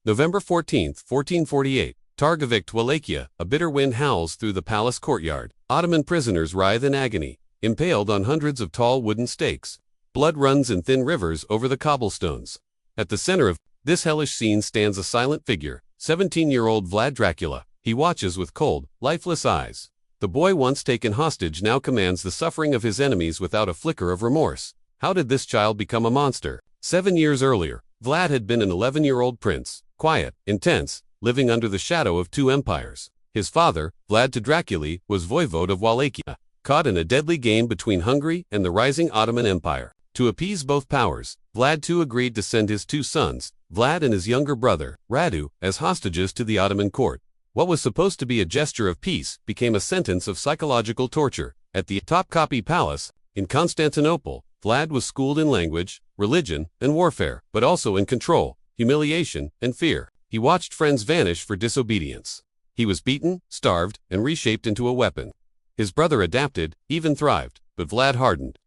November 14, 1448. Targovikt, Wallachia. A bitter wind howls through the palace courtyard. Ottoman prisoners writhe in agony, impaled on hundreds of tall wooden stakes. Blood runs in thin rivers over the cobblestones. At the center of this hellish scene stands a silent figure, 17-year-old Vlad Dracula. He watches with cold, lifeless eyes. The boy once taken hostage now commands the suffering of his enemies without a flicker of remorse. How did this child become a monster? 7 years earlier, Vlad had been an 11-year-old prince, quiet, intense, living under the shadow of two empires. His father, Vlad the Impaler, was voivode of Wallachia, caught in a deadly game between Hungary and the rising Ottoman Empire. To appease both powers, Vlad II agreed to send his two sons, Vlad and his younger brother, Radu, as hostages to the Ottoman court. What was supposed to be a gesture of peace became a sentence of psychological torture. At the Topkapi Palace, in Constantinople, Vlad was schooled in language, religion, and warfare, but also in control, humiliation, and fear. He watched friends vanish for disobedience. He was beaten, starved, and reshaped into a weapon. His brother adapted, even thrived, but Vlad hardened.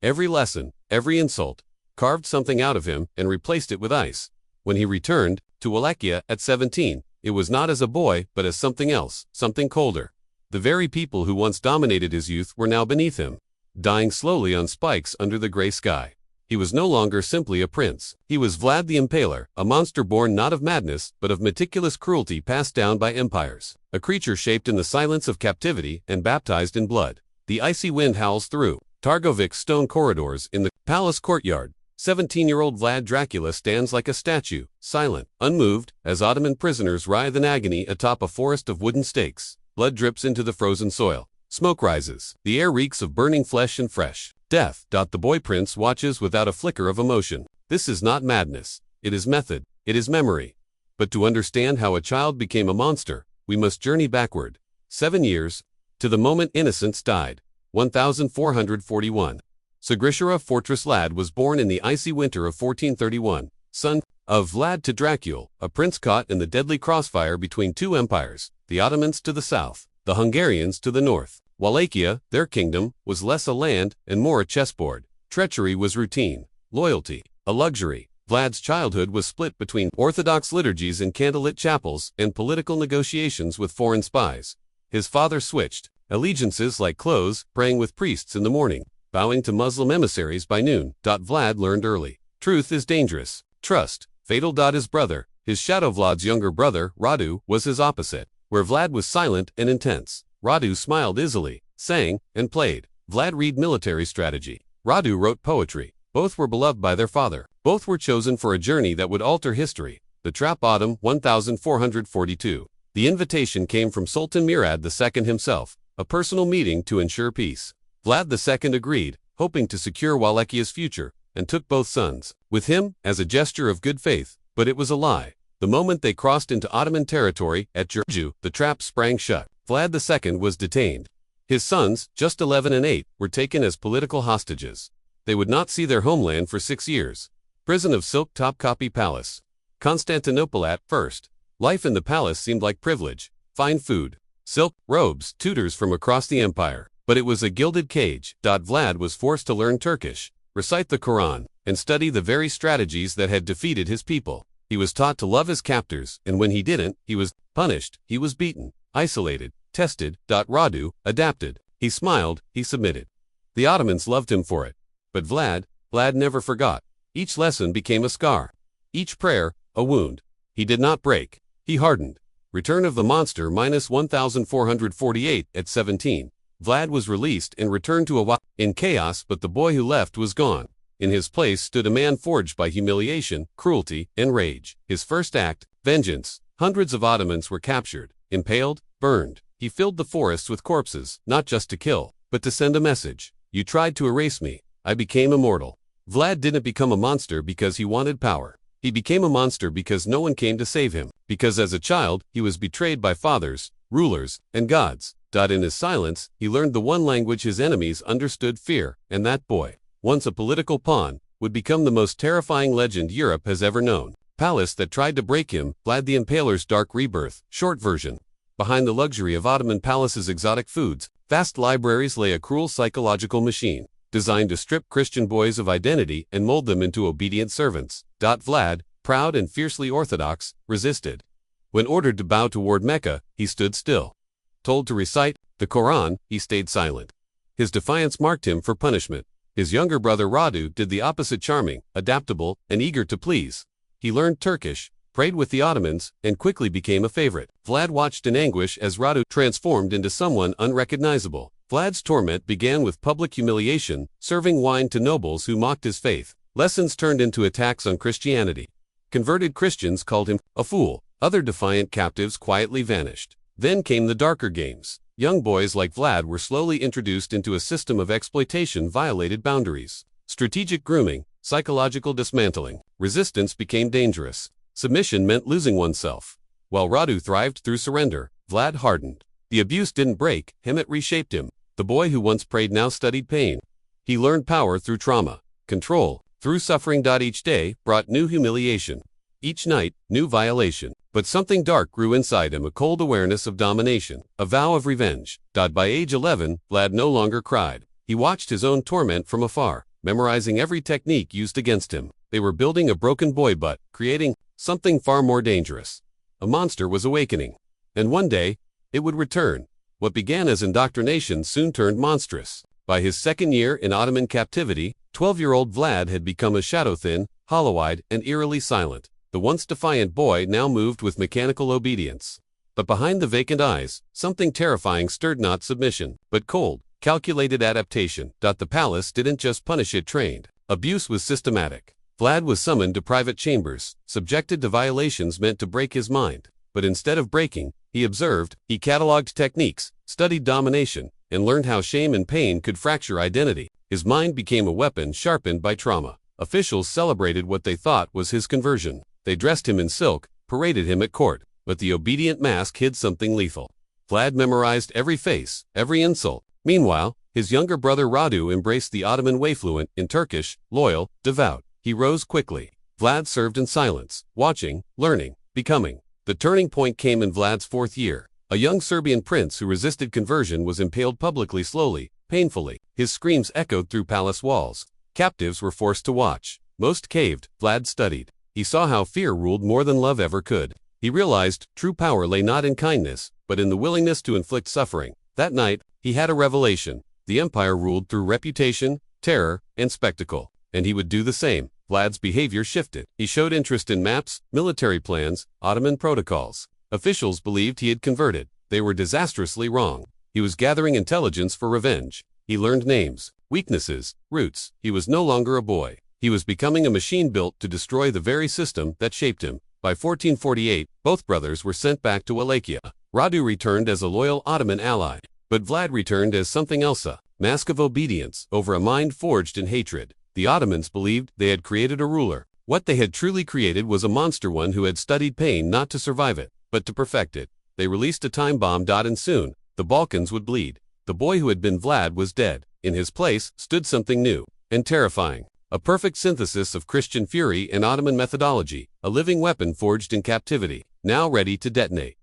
Every lesson, every insult, carved something out of him and replaced it with ice. When he returned to Wallachia at 17, it was not as a boy, but as something else, something colder. The very people who once dominated his youth were now beneath him, dying slowly on spikes under the gray sky. He was no longer simply a prince. He was Vlad the Impaler, a monster born not of madness, but of meticulous cruelty passed down by empires. A creature shaped in the silence of captivity and baptized in blood. The icy wind howls through Targovik's stone corridors in the palace courtyard. 17-year-old Vlad Dracula stands like a statue, silent, unmoved, as Ottoman prisoners writhe in agony atop a forest of wooden stakes. Blood drips into the frozen soil. Smoke rises. The air reeks of burning flesh and fresh death. The boy prince watches without a flicker of emotion. This is not madness. It is method. It is memory. But to understand how a child became a monster, we must journey backward 7 years, to the moment innocence died. 1441. Sagrishara Fortress Lad was born in the icy winter of 1431, son of Vlad to Dracula, a prince caught in the deadly crossfire between two empires, the Ottomans to the south, the Hungarians to the north. Wallachia, their kingdom, was less a land and more a chessboard. Treachery was routine, loyalty, a luxury. Vlad's childhood was split between Orthodox liturgies in candlelit chapels and political negotiations with foreign spies. His father switched allegiances like clothes, praying with priests in the morning, bowing to Muslim emissaries by noon. Vlad learned early. Truth is dangerous. Trust, fatal. His brother, his shadow Vlad's younger brother, Radu, was his opposite. Where Vlad was silent and intense, Radu smiled easily, sang, and played. Vlad read military strategy. Radu wrote poetry. Both were beloved by their father. Both were chosen for a journey that would alter history. The trap. Autumn 1442. The invitation came from Sultan Murad II himself, a personal meeting to ensure peace. Vlad II agreed, hoping to secure Wallachia's future, and took both sons with him as a gesture of good faith, but it was a lie. The moment they crossed into Ottoman territory at Giurgiu, the trap sprang shut. Vlad II was detained. His sons, just 11 and 8, were taken as political hostages. They would not see their homeland for 6 years. Prison of Silk. Topkapi Palace, Constantinople. At first, life in the palace seemed like privilege, fine food, silk, robes, tutors from across the empire. But it was a gilded cage. Vlad was forced to learn Turkish, recite the Quran, and study the very strategies that had defeated his people. He was taught to love his captors, and when he didn't, he was punished, he was beaten, isolated, tested. Radu adapted. He smiled, he submitted. The Ottomans loved him for it. But Vlad never forgot. Each lesson became a scar. Each prayer, a wound. He did not break. He hardened. Return of the Monster -1448. At 17, Vlad was released and returned to Wallachia in chaos, but the boy who left was gone. In his place stood a man forged by humiliation, cruelty, and rage. His first act, vengeance. Hundreds of Ottomans were captured, impaled, burned. He filled the forests with corpses, not just to kill, but to send a message. You tried to erase me. I became immortal. Vlad didn't become a monster because he wanted power. He became a monster because no one came to save him. Because as a child, he was betrayed by fathers, rulers, and gods. In his silence, he learned the one language his enemies understood: fear, and that boy, once a political pawn, would become the most terrifying legend Europe has ever known. Palace that tried to break him, Vlad the Impaler's dark rebirth. Short version. Behind the luxury of Ottoman palaces' exotic foods, vast libraries lay a cruel psychological machine, designed to strip Christian boys of identity and mold them into obedient servants. Vlad, proud and fiercely orthodox, resisted. When ordered to bow toward Mecca, he stood still. Told to recite the Quran, he stayed silent. His defiance marked him for punishment. His younger brother Radu did the opposite, charming, adaptable, and eager to please. He learned Turkish, prayed with the Ottomans, and quickly became a favorite. Vlad watched in anguish as Radu transformed into someone unrecognizable. Vlad's torment began with public humiliation, serving wine to nobles who mocked his faith. Lessons turned into attacks on Christianity. Converted Christians called him a fool. Other defiant captives quietly vanished. Then came the darker games. Young boys like Vlad were slowly introduced into a system of exploitation, violated boundaries. Strategic grooming, psychological dismantling. Resistance became dangerous. Submission meant losing oneself. While Radu thrived through surrender, Vlad hardened. The abuse didn't break him, it reshaped him. The boy who once prayed now studied pain. He learned power through trauma, control through suffering. Each day brought new humiliation. Each night, new violation. But something dark grew inside him, a cold awareness of domination, a vow of revenge. By age 11, Vlad no longer cried. He watched his own torment from afar, memorizing every technique used against him. They were building a broken boy but creating something far more dangerous. A monster was awakening. And one day, it would return. What began as indoctrination soon turned monstrous. By his second year in Ottoman captivity, 12-year-old Vlad had become a shadow, thin, hollow-eyed, and eerily silent. The once defiant boy now moved with mechanical obedience. But behind the vacant eyes, something terrifying stirred, not submission, but cold, calculated adaptation. The palace didn't just punish, it trained. Abuse was systematic. Vlad was summoned to private chambers, subjected to violations meant to break his mind. But instead of breaking, he observed, he cataloged techniques, studied domination, and learned how shame and pain could fracture identity. His mind became a weapon sharpened by trauma. Officials celebrated what they thought was his conversion. They dressed him in silk, paraded him at court, but the obedient mask hid something lethal. Vlad memorized every face, every insult. Meanwhile, his younger brother Radu embraced the Ottoman way, fluent in Turkish, loyal, devout. He rose quickly. Vlad served in silence, watching, learning, becoming. The turning point came in Vlad's 4th year. A young Serbian prince who resisted conversion was impaled publicly, slowly, painfully. His screams echoed through palace walls. Captives were forced to watch. Most caved. Vlad studied. He saw how fear ruled more than love ever could. He realized true power lay not in kindness, but in the willingness to inflict suffering. That night, he had a revelation. The empire ruled through reputation, terror, and spectacle. And he would do the same. Vlad's behavior shifted. He showed interest in maps, military plans, Ottoman protocols. Officials believed he had converted. They were disastrously wrong. He was gathering intelligence for revenge. He learned names, weaknesses, routes. He was no longer a boy. He was becoming a machine built to destroy the very system that shaped him. By 1448, both brothers were sent back to Wallachia. Radu returned as a loyal Ottoman ally, but Vlad returned as something else, a mask of obedience over a mind forged in hatred. The Ottomans believed they had created a ruler. What they had truly created was a monster, one who had studied pain not to survive it, but to perfect it. They released a time bomb. And soon, the Balkans would bleed. The boy who had been Vlad was dead. In his place stood something new and terrifying. A perfect synthesis of Christian fury and Ottoman methodology, a living weapon forged in captivity, now ready to detonate.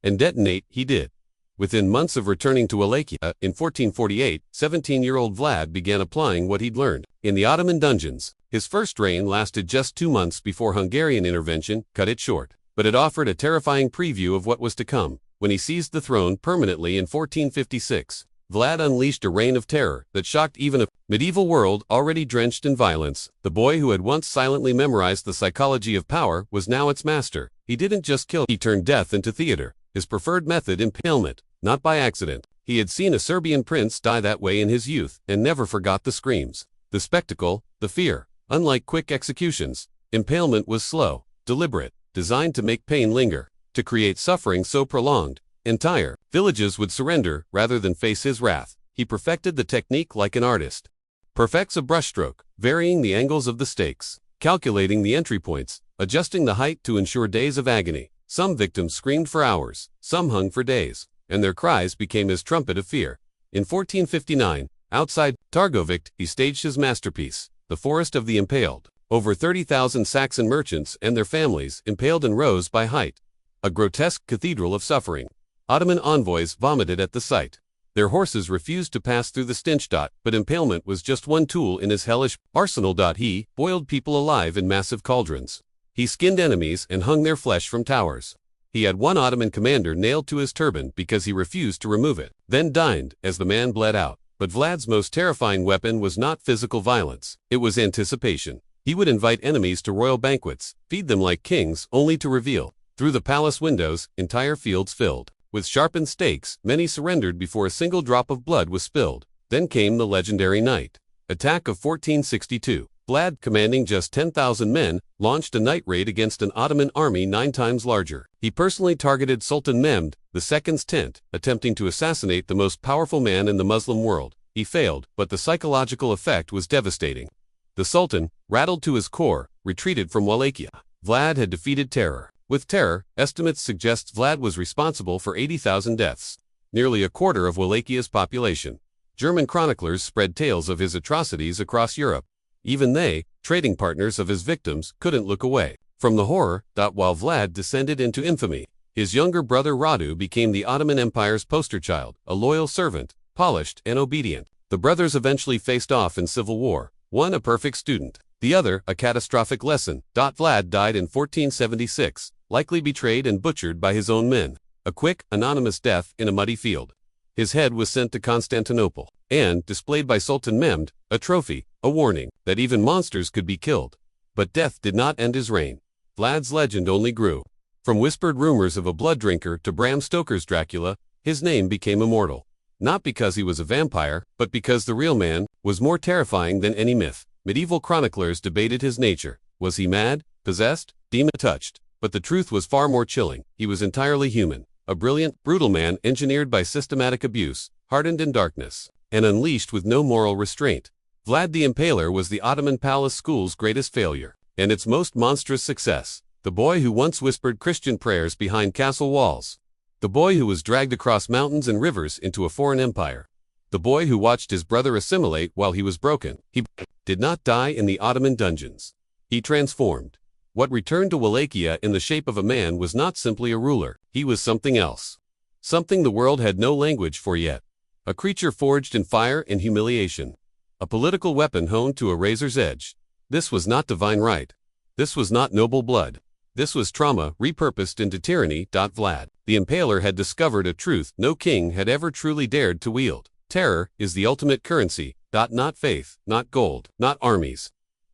And detonate he did. Within months of returning to Wallachia, in 1448, 17-year-old Vlad began applying what he'd learned in the Ottoman dungeons. His first reign lasted just 2 months before Hungarian intervention cut it short, but it offered a terrifying preview of what was to come. When he seized the throne permanently in 1456, Vlad unleashed a reign of terror that shocked even a medieval world already drenched in violence. The boy who had once silently memorized the psychology of power was now its master. He didn't just kill, he turned death into theater. His preferred method, impalement, not by accident. He had seen a Serbian prince die that way in his youth and never forgot the screams, the spectacle, the fear. Unlike quick executions, impalement was slow, deliberate, designed to make pain linger, to create suffering so prolonged, entire villages would surrender rather than face his wrath. He perfected the technique like an artist. Perfects a brushstroke, varying the angles of the stakes, calculating the entry points, adjusting the height to ensure days of agony. Some victims screamed for hours, some hung for days, and their cries became his trumpet of fear. In 1459, outside Targovict, he staged his masterpiece, The Forest of the Impaled. Over 30,000 Saxon merchants and their families impaled in rows by height. A grotesque cathedral of suffering. Ottoman envoys vomited at the sight. Their horses refused to pass through the stench. But impalement was just one tool in his hellish arsenal. He boiled people alive in massive cauldrons. He skinned enemies and hung their flesh from towers. He had one Ottoman commander nailed to his turban because he refused to remove it, then dined as the man bled out. But Vlad's most terrifying weapon was not physical violence, it was anticipation. He would invite enemies to royal banquets, feed them like kings, only to reveal, through the palace windows, entire fields filled. With sharpened stakes, many surrendered before a single drop of blood was spilled. Then came the legendary night attack of 1462. Vlad, commanding just 10,000 men, launched a night raid against an Ottoman army 9 times larger. He personally targeted Sultan Mehmed II's tent, attempting to assassinate the most powerful man in the Muslim world. He failed, but the psychological effect was devastating. The Sultan, rattled to his core, retreated from Wallachia. Vlad had defeated terror. With terror, estimates suggest Vlad was responsible for 80,000 deaths, nearly a quarter of Wallachia's population. German chroniclers spread tales of his atrocities across Europe. Even they, trading partners of his victims, couldn't look away from the horror. While Vlad descended into infamy, his younger brother Radu became the Ottoman Empire's poster child, a loyal servant, polished and obedient. The brothers eventually faced off in civil war, one a perfect student, the other a catastrophic lesson. Vlad died in 1476, likely betrayed and butchered by his own men, a quick, anonymous death in a muddy field. His head was sent to Constantinople, and, displayed by Sultan Mehmed, a trophy, a warning that even monsters could be killed. But death did not end his reign. Vlad's legend only grew. From whispered rumors of a blood drinker to Bram Stoker's Dracula, his name became immortal. Not because he was a vampire, but because the real man was more terrifying than any myth. Medieval chroniclers debated his nature. Was he mad, possessed, demon-touched? But the truth was far more chilling. He was entirely human. A brilliant, brutal man engineered by systematic abuse, hardened in darkness, and unleashed with no moral restraint. Vlad the Impaler was the Ottoman palace school's greatest failure, and its most monstrous success. The boy who once whispered Christian prayers behind castle walls. The boy who was dragged across mountains and rivers into a foreign empire. The boy who watched his brother assimilate while he was broken. He did not die in the Ottoman dungeons. He transformed. What returned to Wallachia in the shape of a man was not simply a ruler, he was something else. Something the world had no language for yet. A creature forged in fire and humiliation. A political weapon honed to a razor's edge. This was not divine right. This was not noble blood. This was trauma repurposed into tyranny. Vlad the Impaler had discovered a truth no king had ever truly dared to wield. Terror is the ultimate currency. Not faith, not gold, not armies.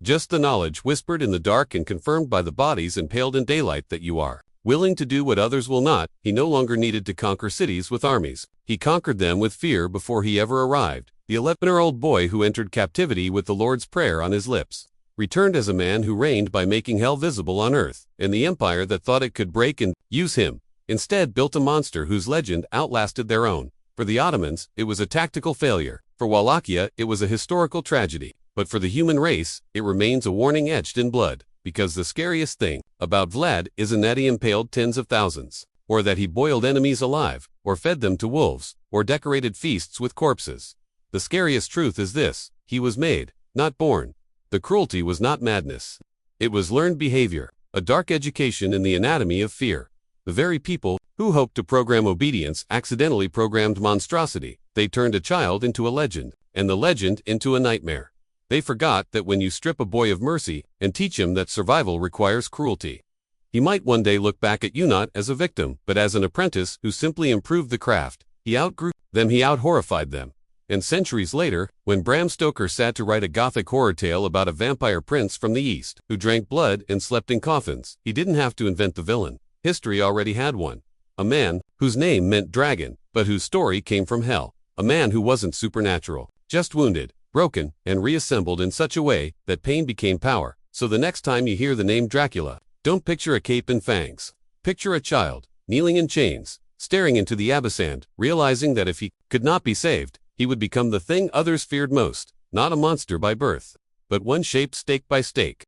Just the knowledge whispered in the dark and confirmed by the bodies impaled in daylight that you are willing to do what others will not. He no longer needed to conquer cities with armies. He conquered them with fear before he ever arrived. The 11-year-old boy who entered captivity with the Lord's Prayer on his lips returned as a man who reigned by making hell visible on earth, and the empire that thought it could break and use him instead built a monster whose legend outlasted their own. For the Ottomans, it was a tactical failure. For Wallachia, it was a historical tragedy. But for the human race, it remains a warning etched in blood, because the scariest thing about Vlad isn't that he impaled tens of thousands, or that he boiled enemies alive, or fed them to wolves, or decorated feasts with corpses. The scariest truth is this: he was made, not born. The cruelty was not madness. It was learned behavior, a dark education in the anatomy of fear. The very people who hoped to program obedience accidentally programmed monstrosity. They turned a child into a legend, and the legend into a nightmare. They forgot that when you strip a boy of mercy and teach him that survival requires cruelty, he might one day look back at you not as a victim, but as an apprentice who simply improved the craft. He outgrew them, he out-horrified them. And centuries later, when Bram Stoker sat to write a gothic horror tale about a vampire prince from the East who drank blood and slept in coffins, he didn't have to invent the villain. History already had one. A man whose name meant dragon, but whose story came from hell. A man who wasn't supernatural, just wounded, broken, and reassembled in such a way that pain became power. So the next time you hear the name Dracula, don't picture a cape and fangs. Picture a child, kneeling in chains, staring into the abyss, realizing that if he could not be saved, he would become the thing others feared most, not a monster by birth, but one shaped stake by stake.